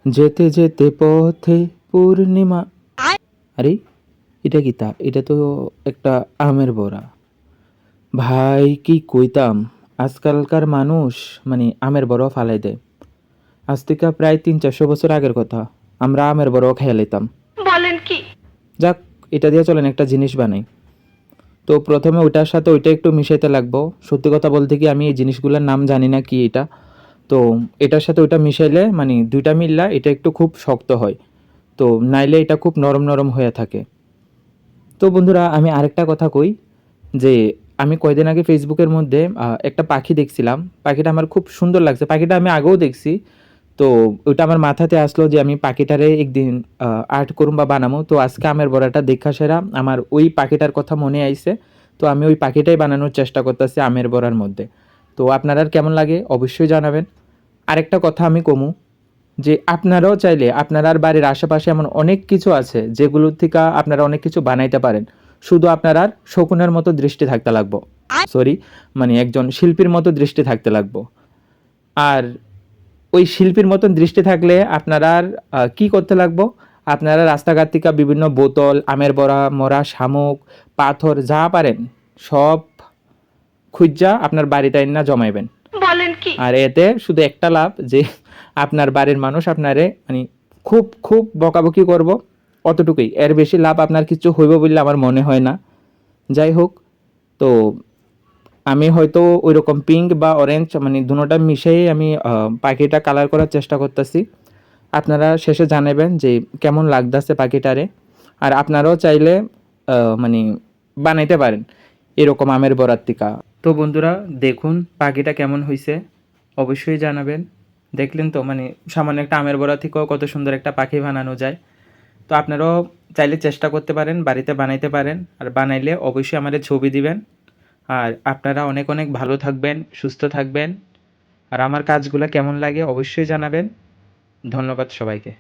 যেতে যেতে পথে পূর্ণিমা। আরে এটা কি তা? এটা তো একটা আমের বড়া। ভাই কি কইতাম, আজকালকার মানুষ মানে আমের বড়াও ফালাই দেয়। আজ থেকে প্রায় 300-400 বছর আগের কথা, আমরা আমের বড়াও খেয়ে লইতাম। বলেন কি? যাক, এটা দিয়ে চলেন একটা জিনিস বানাই। তো প্রথমে ওইটার সাথে ওইটা একটু মিশাইতে লাগবো। সত্যি কথা বলতে কি আমি এই জিনিসগুলোর নাম জানি না কি এটা। তো এটার সাথে ওইটা মিশাইলে মানে দুইটা মিললা এটা একটু খুব শক্ত হয়। তো নাইলে এটা খুব নরম নরম হয়ে থাকে। তো বন্ধুরা আমি আরেকটা কথা কই যে আমি কয়দিন আগে ফেসবুকের মধ্যে একটা পাখি দেখছিলাম। পাখিটা আমার খুব সুন্দর লাগছে। পাখিটা আমি আগেও দেখছি। তো ওইটা আমার মাথাতে আসলো যে আমি পাখিটারে একদিন আর্ট করুম বা বানামো। তো আজকে আমের বড়াটা দেখা সেরা আমার ওই পাখিটার কথা মনে আইছে। তো আমি ওই পাখিটাই বানানোর চেষ্টা করতেছি আমের বড়ার মধ্যে। তো আপনার আর কেমন লাগে অবশ্যই জানাবেন। আরেকটা কথা আমি কমু যে আপনারাও চাইলে আপনার বাড়ির আশেপাশে এমন অনেক কিছু আছে যেগুলোর থেকে আপনারা অনেক কিছু বানাইতে পারেন। শুধু আপনার আর শকুনের মতো দৃষ্টি থাকতে লাগবো। সরি, মানে একজন শিল্পীর মতো দৃষ্টি থাকতে লাগবো। আর ওই শিল্পীর মতন দৃষ্টি থাকলে আপনারা আর কি করতে লাগবো? আপনারা রাস্তাঘাট থেকে বিভিন্ন বোতল, আমের বড়া, মরা শামুক, পাথর যা পারেন সব খুঁজা আপনার বাড়িতে না জমাইবেন। বলেন কি? আর এতে শুধু একটা লাভ যে আপনার বাড়ির মানুষ আপনারে মানে খুব খুব বকাবকি করব, অতটুকুই। এর বেশি লাভ আপনার কিছু হইব বলে আমার মনে হয় না। যাই হোক, তো আমি হয়তো ওই রকম পিঙ্ক বা অরেঞ্জ মানে দুটোটা মিশিয়ে আমি পাখিটা কালার করার চেষ্টা করতেছি। আপনারা শেষে জানাবেন যে কেমন লাগতেছে পাখিটারে। আর আপনারাও চাইলে মানে বানাইতে পারেন এরকম আমের বরাত থেকে। তো বন্ধুরা দেখুন পাখিটা কেমন হয়েছে, অবশ্যই জানাবেন। দেখলেন তো মানে সামান্য একটা আমের বড়া থেকেও কত সুন্দর একটা পাখি বানানো যায়। তো আপনারাও চাইলে চেষ্টা করতে পারেন, বাড়িতে বানাইতে পারেন। আর বানাইলে অবশ্যই আমাদের ছবি দিবেন। আর আপনারা অনেক অনেক ভালো থাকবেন, সুস্থ থাকবেন। আর আমার কাজগুলো কেমন লাগে অবশ্যই জানাবেন। ধন্যবাদ সবাইকে।